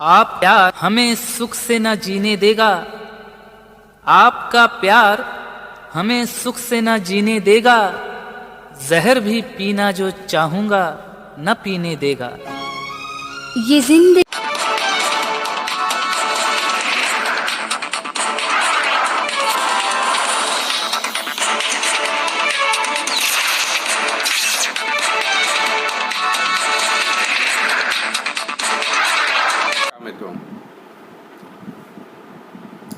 आप प्यार हमें सुख से न जीने देगा। आपका प्यार हमें सुख से न जीने देगा। जहर भी पीना जो चाहूंगा न पीने देगा। ये जिंदगी मित्रों,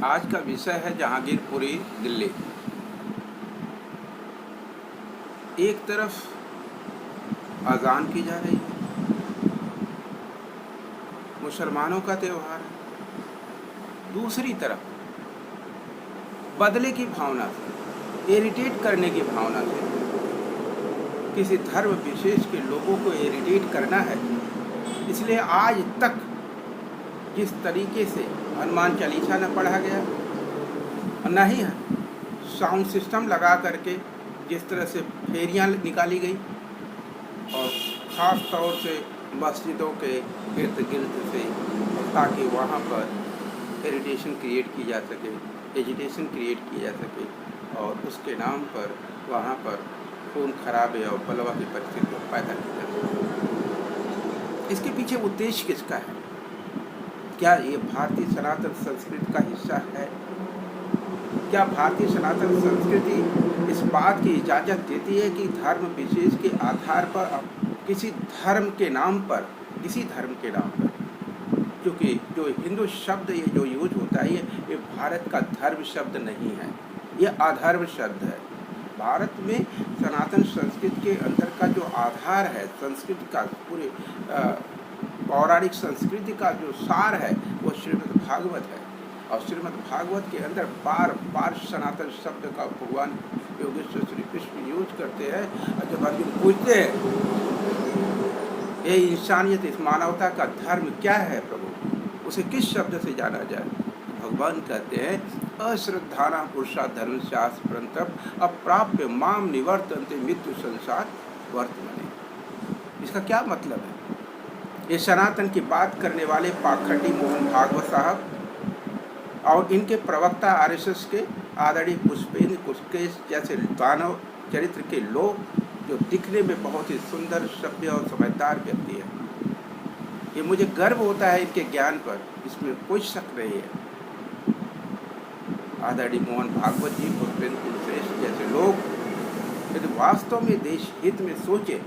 आज का विषय है जहांगीरपुरी दिल्ली। एक तरफ अजान की जा रही है, मुसलमानों का त्यौहार है। दूसरी तरफ बदले की भावना से, इरिटेट करने की भावना से, किसी धर्म विशेष के लोगों को इरिटेट करना है। इसलिए आज तक जिस तरीके से हनुमान चालीसा न पढ़ा गया, न ही साउंड सिस्टम लगा करके जिस तरह से फेरियां निकाली गई, और ख़ास तौर से मस्जिदों के इर्द गिर्द से, ताकि वहाँ पर इरिटेशन क्रिएट की जा सके, एजिटेशन क्रिएट की जा सके, और उसके नाम पर वहाँ पर खून खराबे और बलवा की परिस्थिति को पैदा की जा सके। इसके पीछे उद्देश्य किसका है? क्या ये भारतीय सनातन संस्कृति का हिस्सा है? क्या भारतीय सनातन संस्कृति इस बात की इजाज़त देती है कि धर्म विशेष के आधार पर किसी धर्म के नाम पर, क्योंकि जो हिंदू शब्द ये जो यूज होता है, ये भारत का धर्म शब्द नहीं है, ये अधर्म शब्द है। भारत में सनातन संस्कृति के अंदर का जो आधार है, संस्कृति का, पूरे पौराणिक संस्कृति का जो सार है, वो श्रीमद् भागवत है। और श्रीमद् भागवत के अंदर बार बार सनातन शब्द का भगवान योगेश्वर श्री कृष्ण यूज करते हैं। और जब अर्जुन पूछते हैं, ये इंसानियत, इस मानवता का धर्म क्या है प्रभु, उसे किस शब्द से जाना जाए? भगवान कहते हैं, अश्रद्धाना पुरुषा धर्म शास्त्र परंतप अप्राप्य माम निवर्तन्ते मृत्यु संसार वर्तमने। इसका क्या मतलब है? ये सनातन की बात करने वाले पाखंडी मोहन भागवत साहब और इनके प्रवक्ता आरएसएस के आदरणीय पुष्पेंद्र कुशकेश जैसे दानव चरित्र के लोग, जो दिखने में बहुत ही सुंदर, सभ्य और समझदार व्यक्ति है। ये मुझे गर्व होता है इनके ज्ञान पर, इसमें कोई शक नहीं है। आदरणीय मोहन भागवत जी, पुष्पेंद्र कुशकेश जैसे लोग यदि वास्तव में देश हित में सोचे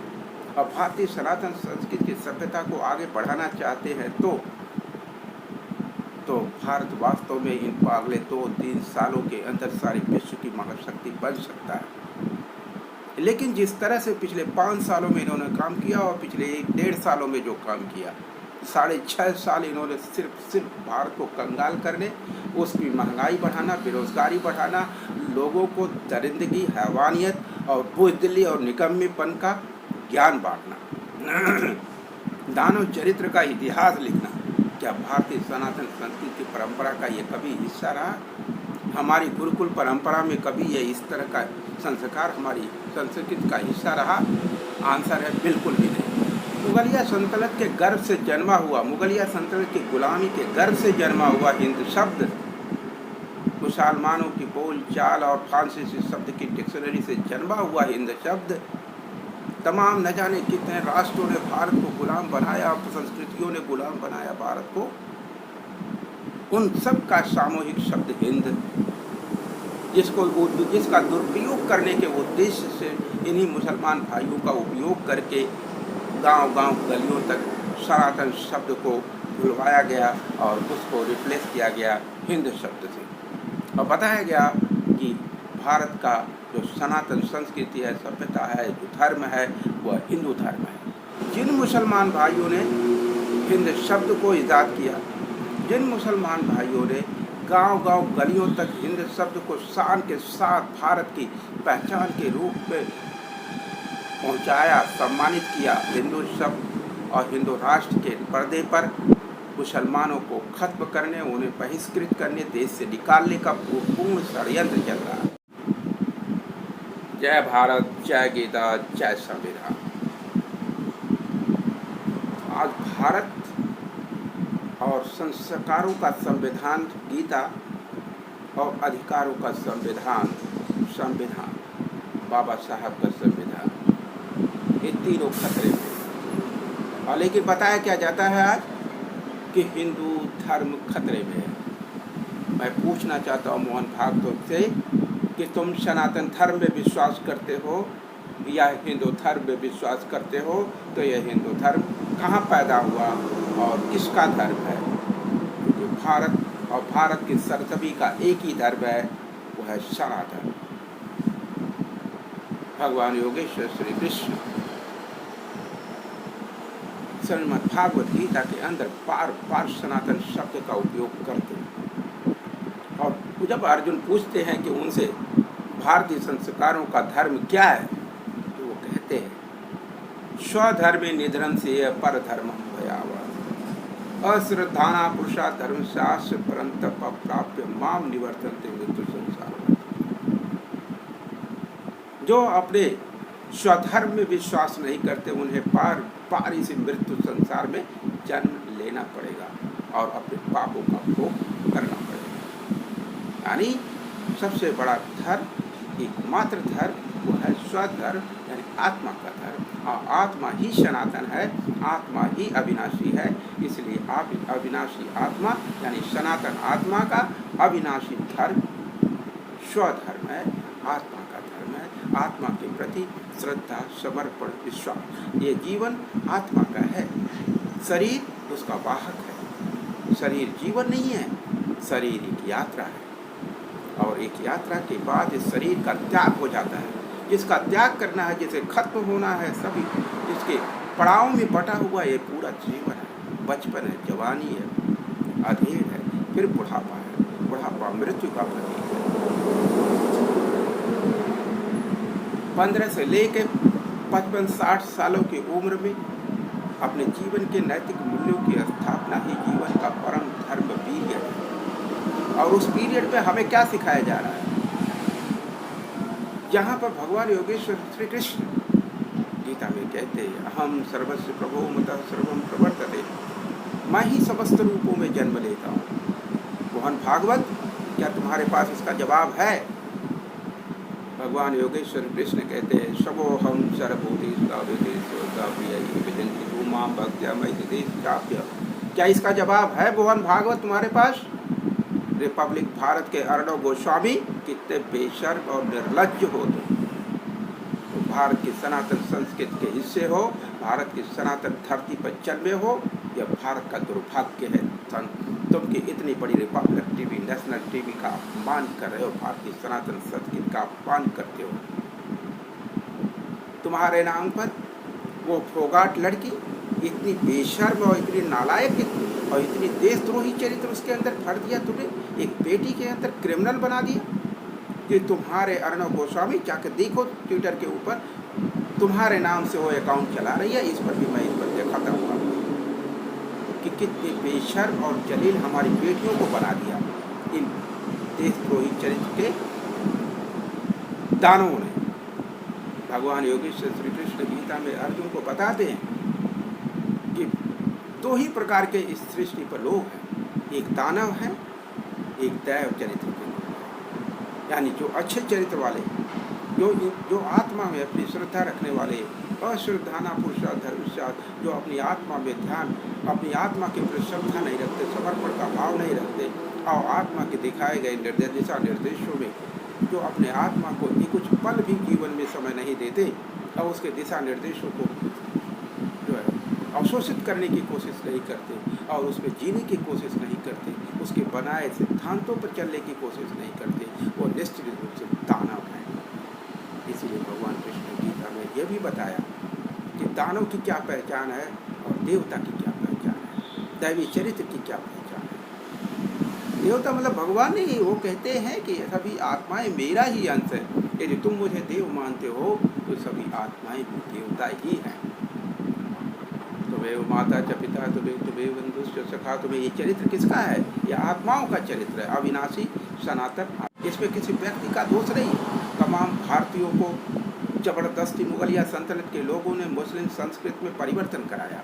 और भारतीय सनातन संस्कृति की सभ्यता को आगे बढ़ाना चाहते हैं, तो भारत वास्तव में इन अगले 2-3 सालों के अंदर सारी विश्व की महाशक्ति बन सकता है। लेकिन जिस तरह से पिछले 5 सालों में इन्होंने काम किया, और पिछले 1-1.5 सालों में जो काम किया, 6.5 साल इन्होंने सिर्फ भारत को कंगाल करने, उसकी महंगाई बढ़ाना, बेरोजगारी बढ़ाना, लोगों को दरिंदगी, हैवानियत और बुज़दिली और निकम्मेपन का ज्ञान बांटना, दानव चरित्र का इतिहास लिखना। क्या भारतीय सनातन संस्कृति की परंपरा का ये कभी हिस्सा रहा? हमारी गुरुकुल परंपरा में कभी ये इस तरह का संस्कार हमारी संस्कृति का हिस्सा रहा? आंसर है बिल्कुल भी नहीं। मुगलिया सल्तनत के गर्भ से जन्मा हुआ, मुगलिया सल्तनत की गुलामी के गर्भ से जन्मा हुआ हिंद शब्द, मुसलमानों की बोल चाल और फ्रांसीसी शब्द की डिक्शनरी से जन्मा हुआ हिंद शब्द, तमाम न जाने कितने राष्ट्रों ने भारत को गुलाम बनाया, संस्कृतियों ने गुलाम बनाया भारत को, उन सब का सामूहिक शब्द हिंद, जिसका दुरुपयोग करने के उद्देश्य से इन्हीं मुसलमान भाइयों का उपयोग करके गांव-गांव, गलियों तक सनातन शब्द को भुलवाया गया और उसको रिप्लेस किया गया हिंद शब्द से, और बताया गया कि भारत का जो सनातन संस्कृति है, सभ्यता है, जो धर्म है, वह हिंदू धर्म है। जिन मुसलमान भाइयों ने हिंद शब्द को ईजाद किया, जिन मुसलमान भाइयों ने गांव-गांव, गलियों तक हिंद शब्द को शान के साथ भारत की पहचान के रूप में पहुंचाया, सम्मानित किया, हिंदू शब्द और हिंदू राष्ट्र के पर्दे पर मुसलमानों को खत्म करने, उन्हें बहिष्कृत करने, देश से निकालने का पूर्ण षड्यंत्र चल रहा है। जय भारत, जय गीता, जय संविधान। आज भारत और संस्कारों का संविधान गीता और अधिकारों का संविधान बाबा साहब का संविधान, ये तीनों खतरे में। और लेकिन बताया क्या जाता है आज कि हिंदू धर्म खतरे में है। मैं पूछना चाहता हूँ मोहन भागवत से कि तुम सनातन धर्म में विश्वास करते हो या हिंदू धर्म में विश्वास करते हो, तो यह हिंदू धर्म कहाँ पैदा हुआ और किसका धर्म है? क्योंकि भारत और भारत की सरजमी का एक ही धर्म है, वो है सनातन। भगवान योगेश्वर श्री कृष्ण श्रीमद् भागवत गीता के अंदर बार बार सनातन शब्द का उपयोग करते हैं। और जब अर्जुन पूछते हैं कि उनसे भारतीय संस्कारों का धर्म क्या है, तो वो कहते हैं स्वधर्मे निधनम से पर धर्म भयावह अश्रद्धाना पुरुषा धर्म शास्त्र परंतप प्राप्य माम निवर्तन्ते मृत्यु संसार। जो अपने स्वधर्म में विश्वास नहीं करते, उन्हें पार इसी मृत्यु संसार में जन्म लेना पड़ेगा और अपने पापों का भोग करना पड़ेगा। यानी सबसे बड़ा धर्म, एकमात्र धर्म, वो है स्वधर्म, यानी आत्मा का धर्म। और आत्मा ही सनातन है, आत्मा ही अविनाशी है। इसलिए अविनाशी आत्मा यानी सनातन आत्मा का अविनाशी धर्म स्वधर्म है, आत्मा का धर्म है। आत्मा के प्रति श्रद्धा, समर्पण, विश्वास। ये जीवन आत्मा का है, शरीर उसका वाहक है। शरीर जीवन नहीं है, शरीर एक यात्रा है और एक यात्रा के बाद इस शरीर का त्याग हो जाता है। जिसका त्याग करना है, जिसे खत्म होना है, सभी जिसके पड़ाव में बटा हुआ ये पूरा जीवन है। बचपन है, जवानी है, अधेड़ है, फिर बुढ़ापा है। बुढ़ापा मृत्यु का प्रतीक है। 15 से लेकर 55-60 सालों की उम्र में अपने जीवन के नैतिक मूल्यों की स्थापना ही जीवन का परम धर्म पीरियड है। और उस पीरियड में हमें क्या सिखाया जा रहा है? जहाँ पर भगवान योगेश्वर श्री कृष्ण गीता में कहते हैं अहम सर्वस्य प्रभो मतः सर्वम प्रवर्तते, मैं ही समस्त रूपों में जन्म लेता हूँ। मोहन भागवत, क्या तुम्हारे पास इसका जवाब है? भगवान योगेश्वर कृष्ण कहते हैं सबोहम सर्वभूतेषु। क्या इसका जवाब है मोहन भागवत तुम्हारे पास? रिपब्लिक भारत के अर्णव गोस्वामी कितने बेशर्म और निर्लज्ज हो तुम। भारत की सनातन संस्कृति के हिस्से हो, भारत की सनातन धरती पर जन्मे हो, यह भारत का दुर्भाग्य है। तुम की इतनी बड़ी रिपब्लिक टीवी, नेशनल टीवी का अपमान कर रहे हो, भारतीय सनातन संस्कृति का अपमान करते हो। तुम्हारे नाम पर वो फोगाट लड़की इतनी बेशर्म और इतनी नालायक और इतनी देशद्रोही चरित्र उसके अंदर भर दिया, तुमने एक बेटी के अंदर क्रिमिनल बना दिया। कि तुम्हारे अर्णव गोस्वामी जाकर देखो ट्विटर के ऊपर, तुम्हारे नाम से वो अकाउंट चला रही है। इस पर भी मैं इस पर दिखाता हुआ कि कितने बेशर्म और जलील हमारी बेटियों को बना दिया इन देशद्रोही चरित्र के दानवों ने। भगवान योगेश्वर श्री कृष्ण गीता में अर्जुन को बताते हैं कि दो ही प्रकार के इस सृष्टि पर लोग हैं, एक दानव है, एक दैव चरित्र के लोग हैं। यानी जो अच्छे चरित्र वाले, जो आत्मा में अपनी श्रद्धा रखने वाले, अश्रद्धाना पुरुषा धर्मशास्त्र, जो अपनी आत्मा में ध्यान, अपनी आत्मा के प्रति श्रद्धा नहीं रखते, समर्पण का भाव नहीं रखते और आत्मा के दिखाए गए दिशा निर्देशों में जो अपने आत्मा को कुछ पल भी जीवन में समय नहीं देते और उसके दिशा निर्देशों को जो है अवशोषित करने की कोशिश नहीं करते और उसमें जीने की कोशिश नहीं करते, उसके बनाए सिद्धांतों पर चलने की कोशिश नहीं करते, वो निश्चित रूप से दानव है। इसलिए भगवान कृष्ण गीता में यह भी बताया कि दानव की क्या पहचान है और देवता की क्या पहचान है, दैवी चरित्र की क्या पहचान है। देवता मतलब भगवान नहीं, वो कहते हैं कि सभी आत्माएं मेरा ही अंश है। यदि तुम मुझे देव मानते हो तो सभी आत्माएं भी देवता ही हैं। तुम्हें माता च पिता तुम्हें बंधुश्च सखा, तुम्हें ये चरित्र किसका है? यह आत्माओं का चरित्र है, अविनाशी सनातन। इसमें किसी व्यक्ति का दोष नहीं। तमाम भारतीयों को जबरदस्ती मुगलिया सल्तनत के लोगों ने मुस्लिम संस्कृति में परिवर्तन कराया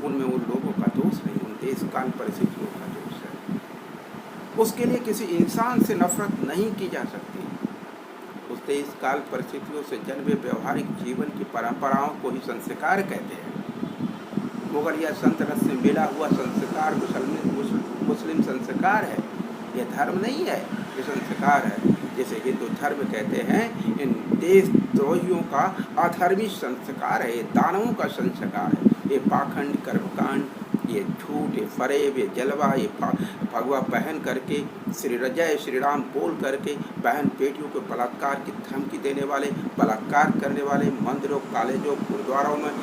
उनमें उन लोगों का दोष नहीं, उन देश काल परिस्थितियों का दोष है। उसके लिए किसी इंसान से नफरत नहीं की जा सकती। उस देश काल परिस्थितियों से जन्मे व्यवहारिक जीवन की परंपराओं को ही संस्कार कहते हैं। मुगलिया सल्तनत से मिला हुआ संस्कार मुस्लिम संस्कार है, यह धर्म नहीं है, ये संस्कार है। जैसे हिंदू धर्म कहते हैं, इन देशद्रोहियों का अधर्मी संस्कार है, ये दानवों का संस्कार है, ये पाखंड कर्मकांड, ये झूठ, ये फरेब, ये जलवा, ये भगवा पहन करके जय श्री राम बोल करके बहन बेटियों को बलात्कार की धमकी देने वाले, बलात्कार करने वाले, मंदिरों, कॉलेजों, गुरुद्वारों में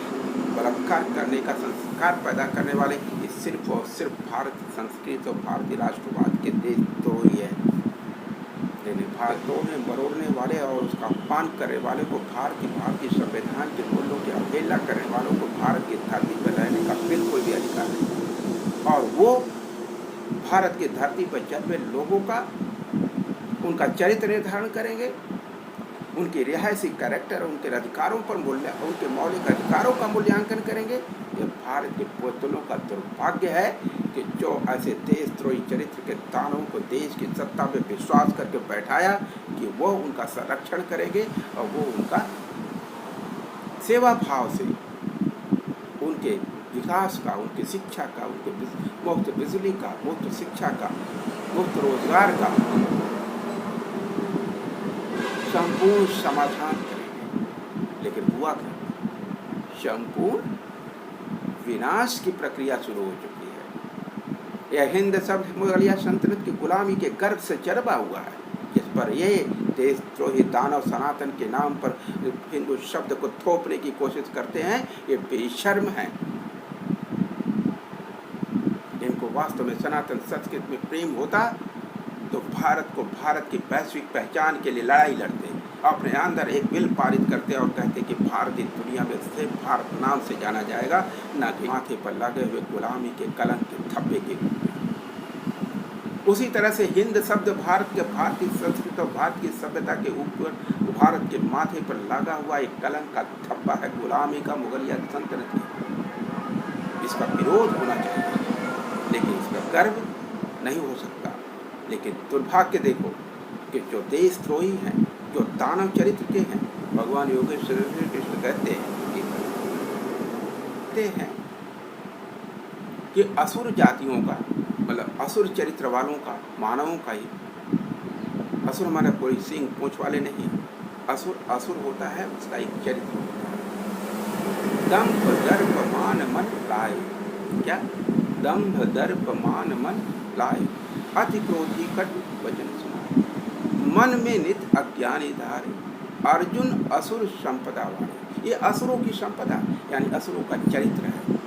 बलात्कार करने का संस्कार पैदा करने वाले, ये सिर्फ और सिर्फ भारतीय संस्कृति और भारतीय राष्ट्रवाद के देशद्रोही है। भारतों में मरोड़ने वाले और उसका अपमान करने वाले को, भारतीय संविधान के मूल्यों की अवहेलना करने वालों को भारत की धरती पर रहने का बिल्कुल भी अधिकार नहीं। और वो भारत की धरती पर जन्मे लोगों का, उनका चरित्र निर्धारण करेंगे, उनकी रिहायशी कैरेक्टर, उनके अधिकारों पर उनके मौलिक अधिकारों का मूल्यांकन करेंगे। ये भारत के पुतलों का दुर्भाग्य है कि जो ऐसे देशद्रोही चरित्र के दानवों को देश की सत्ता में विश्वास करके बैठाया कि वो उनका संरक्षण करेंगे और वो उनका सेवा भाव से उनके विकास का, उनकी शिक्षा का, उनके मुफ्त बिजली का, मुफ्त शिक्षा का, मुफ्त रोजगार का संपूर्ण समाधान करेंगे। लेकिन हुआ क्या? संपूर्ण विनाश की प्रक्रिया शुरू हो चुकी है। यह हिंद शब्द मुगलिया सल्तनत की गुलामी के गर्भ से जन्मा हुआ है, जिस पर ये देशद्रोही दानव सनातन के नाम पर हिंदू शब्द को थोपने की कोशिश करते हैं। ये बेशर्म हैं। इनको वास्तव में सनातन संस्कृति में प्रेम होता तो भारत को, भारत की वैश्विक पहचान के लिए लड़ाई लड़ते, अपने अंदर एक बिल पारित करते और कहते कि भारतीय दुनिया में सिर्फ भारत नाम से जाना जाएगा, न कि माथे पर लगे हुए गुलामी के कलंक के धब्बे के रूप में। उसी तरह से हिंद शब्द भारत के, भारतीय संस्कृति और भारत की सभ्यता के ऊपर भारत के माथे पर लगा हुआ एक कलंक का धब्बा है, गुलामी का, मुगलिया सल्तनत की। इसका विरोध होना चाहिए, लेकिन इसका गर्व नहीं हो सकता। लेकिन दुर्भाग्य देखो कि जो देशद्रोही हैं, जो दानव चरित्र के हैं, भगवान योगेश्वर श्री कृष्ण कहते हैं कि असुर जातियों का, मतलब असुर चरित्र वालों का, मानवों का ही, असुर माने कोई सिंह पूंछ वाले नहीं, असुर होता है, उसका एक चरित्र होता है। दंभ दर्प मान मन लाए, क्या? दंभ दर्प मान मन लाए, अति क्रोधी कट वचन सुनाए, मन में नित अज्ञानी धारे, अर्जुन असुर संपदा वाले। ये असुरों की संपदा यानी असुरों का चरित्र है।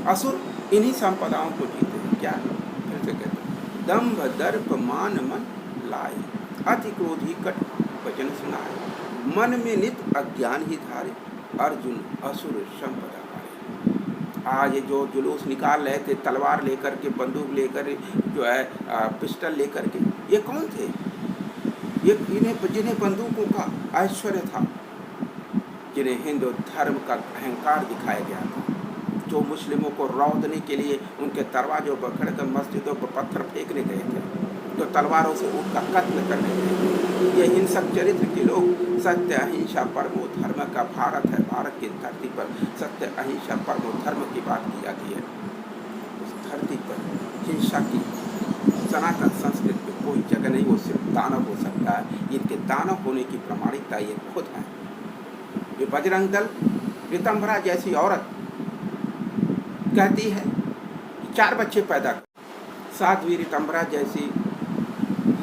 असुर इन्हीं संपदाओं को जीते हैं। क्या? फिर से कहते हैं, दंभ दर्प मान मन लाए, अति क्रोधी कट वचन सुनाए, मन में नित अज्ञान ही धारे, अर्जुन असुर संपदा। आज ये जो जुलूस निकाल रहे थे तलवार लेकर के, बंदूक लेकर, जो है पिस्टल लेकर के, ये कौन थे? ये जिन्हें बंदूकों का ऐश्वर्य था, जिन्हें हिंदू धर्म का अहंकार दिखाया गया था, जो मुस्लिमों को रौंदने के लिए उनके दरवाजों पर खड़े कर मस्जिदों पर पत्थर फेंकने गए थे, जो तलवारों से उनका कत्ल करने गए थे। ये हिंसक चरित्र के लोग, सत्य अहिंसा परमो धर्म का भारत है, भारत की धरती पर सत्य अहिंसा परमो धर्म की बात की जाती है। उस धरती पर हिंसा की सनातन संस्कृति में कोई जगह नहीं, वो सिर्फ दानव हो सकता है। इनके दानव होने की प्रमाणिकता ये खुद है। ये बजरंग दल रितंभरा जैसी औरत कहती है 4 बच्चे पैदा कर, साध्वी रितंभरा जैसी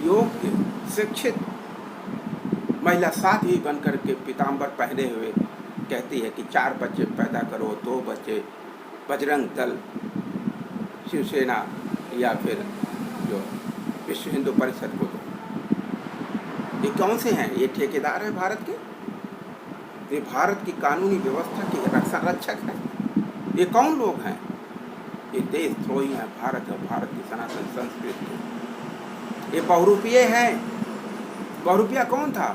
योग्य शिक्षित महिला साध्वी बनकर के पीताम्बर पहने हुए कहती है कि 4 बच्चे पैदा करो, 2 बच्चे बजरंग दल, शिवसेना या फिर जो विश्व हिंदू परिषद को दो। ये कौन से हैं? ये ठेकेदार हैं भारत के, ये भारत की कानूनी व्यवस्था के संरक्षक हैं। ये कौन लोग हैं? ये देशद्रोही हैं भारत और भारत की सनातन संस्कृति। ये बहुरूपीय हैं। बहुरूपिया कौन था?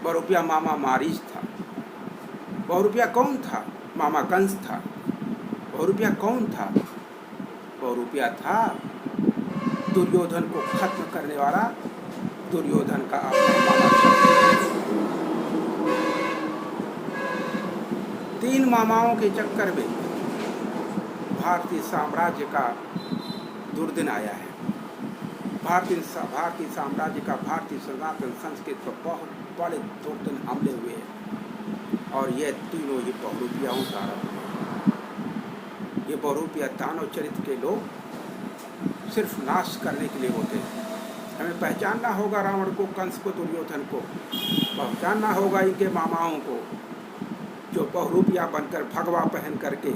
बहुरूपिया मामा मारीच था। बहुरूपिया कौन था? मामा कंस था। बहुरूपिया कौन था? बहुरूपिया था दुर्योधन को खत्म करने वाला, दुर्योधन का अपना मामा शक्ति। 3 मामाओं के चक्कर में भारतीय साम्राज्य का दुर्दिन आया है। भारतीय साम्राज्य का, भारतीय सनातन संस्कृति पर बहुत बड़े दुर्दिन हमले हुए हैं और ये तीनों ही बहुरूपियाओं का आरोप है। ये बहुरूपिया दानव चरित्र के लोग सिर्फ नाश करने के लिए होते हैं। हमें पहचानना होगा रावण को, कंस को, दुर्योधन को, पहचानना होगा इनके मामाओं को जो बहुरूपिया बनकर भगवा पहन करके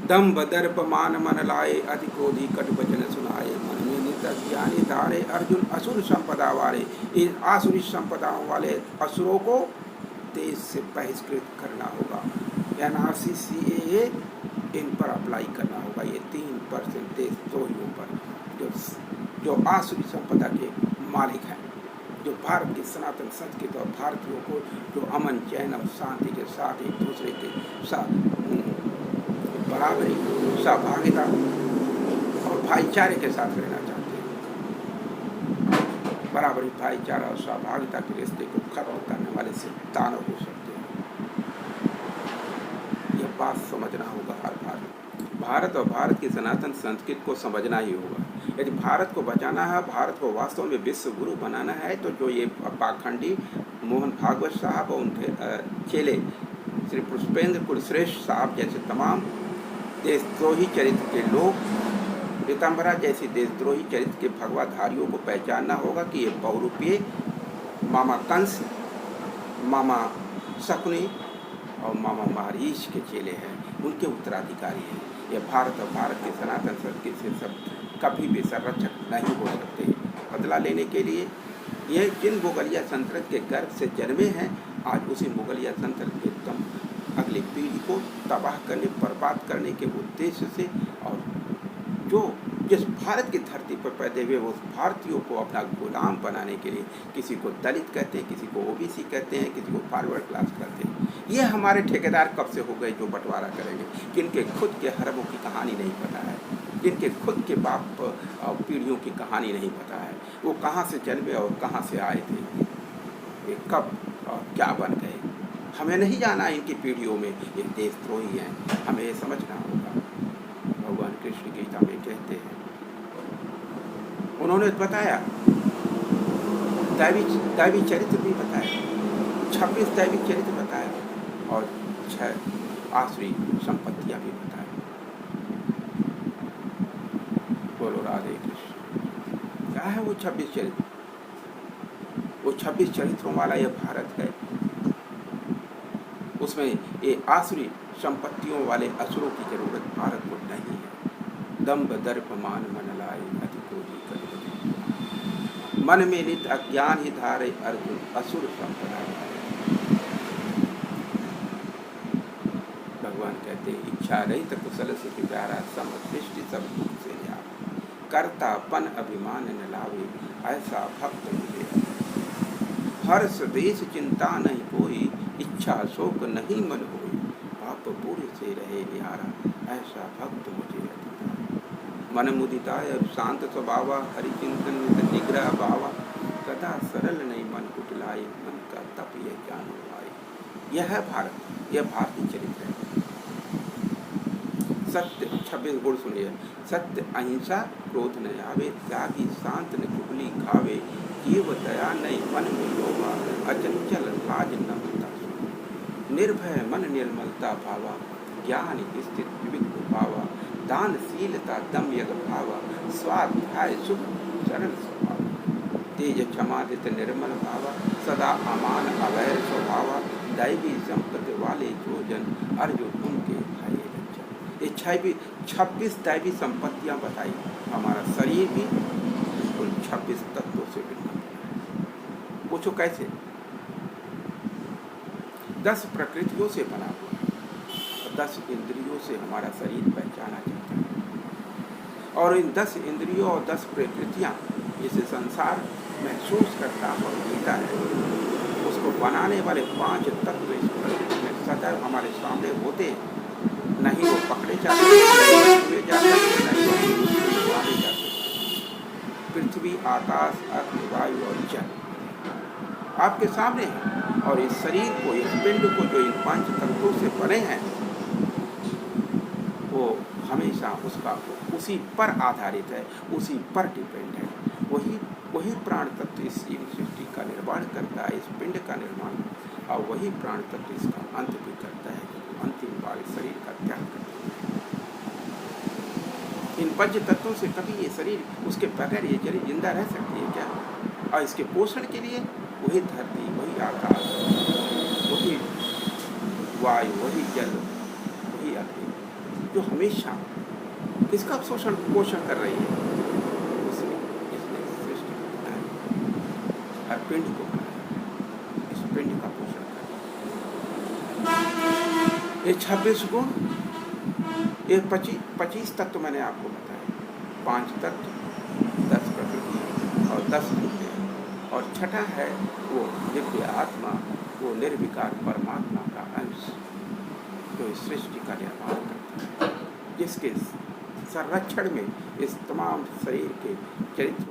दम्भ दर्प मान मन लाए, अति क्रोधी कटु वचन सुनाए, मन में नित ज्ञानी धारे, अर्जुन असुर संपदा वाले। इन आसुरी संपदाओं वाले असुरों को देश से बहिष्कृत करना होगा। NRC CAA इन पर अप्लाई करना होगा। ये 3% देशद्रोहियों पर जो आसुरी संपदा के मालिक हैं, जो भारत की सनातन संस्कृति और भारतीयों को जो अमन चैन और शांति के साथ एक दूसरे के साथ बराबरी, सहभागिता और भाईचारे के साथ रहना चाहते हैं। बराबरी, भाईचारा और सहभागिता के रिश्ते को खत्म करने वाले से दानव हो सकते हैं। यह बात समझना होगा हर भारत और भारत की सनातन संस्कृति को समझना ही होगा। यदि भारत को बचाना है, भारत को वास्तव में विश्व गुरु बनाना है, तो जो ये पाखंडी मोहन भागवत साहब और उनके चेले श्री पुष्पेंद्र कुलश्रेष्ठ साहब जैसे तमाम देशद्रोही चरित्र के लोग, पीताम्बरा जैसी देशद्रोही चरित्र के भगवाधारियों को पहचानना होगा कि ये बहुरूपीय मामा कंस, मामा शकुनी और मामा मारीच के चेले हैं, उनके उत्तराधिकारी हैं। ये भारत और भारत के सनातन संस्कृति से सब कभी भी संरक्षक नहीं हो सकते। बदला लेने के लिए ये जिन मुगलिया सल्तनत के गर्भ से जन्मे हैं, आज उसी मुगलिया सल्तनत के एकदम अगली पीढ़ी को तबाह करने, बर्बाद करने के उद्देश्य से, और जो जिस भारत की धरती पर पैदा हुए उस भारतीयों को अपना गुलाम बनाने के लिए किसी को दलित कहते हैं, किसी को OBC कहते हैं, किसी को फॉरवर्ड क्लास कहते हैं। ये हमारे ठेकेदार कब से हो गए जो बंटवारा करेंगे, किनके खुद के हरबों की कहानी नहीं पता है, जिनके खुद के बाप और पीढ़ियों की कहानी नहीं पता है, वो कहाँ से जन्मे और कहाँ से आए थे, ये कब और क्या बन गए, हमें नहीं जाना। इनकी पीढ़ियों में ये देशद्रोही हैं, हमें ये समझना होगा। भगवान कृष्ण गीता में कहते हैं, उन्होंने बताया दैवी चरित्र भी बताया, 26 दैवी चरित्र बताया और 6 आसुरी संपत्तियां भी बताया। बोलो राधे कृष्ण। क्या है वो 26 चरित्र? वो 26 चरित्रों वाला ये भारत है। उसमें ये आसुरी संपत्तियों वाले असुरों की जरूरत भारत को नहीं है। दम्भ दर्प मान मन लाए, अति क्रोधी कटु वचन, मन में नित अज्ञान ही धारे, अर्जुन असुर संपदा वाले। भगवान कहते हैं, इच्छा रहित कुशल से प्यारा, समदृष्टि सब दुख से न्यारा, कर्तापन अभिमान न लावे, ऐसा भक्त मुझे। हर्ष द्वेष चिंता नहीं कोई, इच्छा शोक नहीं मन होई, पाप पूरे से रहे न्यारा, ऐसा भक्त मुझे अधिकार। मन मुदिताय शांत स्वभावा, हरिचिंतन निग्रह भावा, कदा सरल नहीं मन कुटिलाए, मन का तप यह ज्ञान हुआए। यह है भारत, यह भारतीय चरित्र है। सत्य 26 गुण सुनिए। सत्य अहिंसा क्रोध न आवे, त्यागी शांत न कुबली खावे, जीव दया नहीं मन में लोभा, अचंचल लाज न होता, निर्भय मन निर्मलता भावा, ज्ञान स्थित विविध भावा, दानशीलता दम यज्ञ भावा, स्वाध्याय सुख सरल स्वभाव, तेज क्षमादित निर्मल भावा, सदा अमान अवैर स्वभावा, दैवी संपत्ति वाले जो जन, अर्जुन उनके भाई रक्षक। ये 26 दैवी संपत्तियां बताई। हमारा शरीर भी उन 26 तत्वों से बना है। पूछो कैसे? 10 प्रकृतियों से बना हुआ और 10 इंद्रियों से हमारा शरीर पहचाना जाता है। और इन 10 इंद्रियों और 10 प्रकृतियां जिसे संसार महसूस करता और जीता है, उसको बनाने वाले 5 तत्व इस प्रकृति में सदैव हमारे सामने होते हैं। नहीं वो पकड़े जाते थे, नहीं वो छुए जाते थे, नहीं वो मारे जाते थे। पृथ्वी, आकाश, अग्नि, वायु और जल आपके सामने है, और इस शरीर को, इस पिंड को जो इन पंच तत्वों से बने हैं, वो हमेशा उसका उसी पर आधारित है, उसी पर डिपेंड है। वही प्राण तत्व इस सृष्टि का निर्माण करता है, इस पिंड का निर्माण, और वही प्राण तत्व इसका अंत भी करता है, अंतिम बार इस शरीर का त्याग करता है। इन पंच तत्वों से कभी ये शरीर, उसके बगैर ये शरीर जिंदा रह सकती है क्या? और इसके पोषण के लिए वही धरती, वही आकाश, वही वायु, वही जल, वही अग्नि, जो हमेशा किसका पोषण कर रही है? इसने सृष्टि को बनाया, हर पिंड को बनाया, इस पिंड का पोषण कर रही है। ये 26 गुण, ये 25 तत्व मैंने आपको बताया, 5 तत्व, 10 प्रकृति और 10 विद्या, और छठा है वो दिव्य आत्मा, वो निर्विकार परमात्मा का अंश, जो इस सृष्टि का निर्माण करता है, जिसके संरक्षण में इस तमाम शरीर के चरित्र।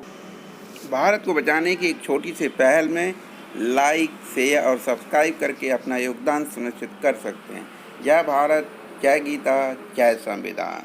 भारत को बचाने की एक छोटी सी पहल में लाइक, शेयर और सब्सक्राइब करके अपना योगदान सुनिश्चित कर सकते हैं। जय भारत, जय गीता, जय संविधान।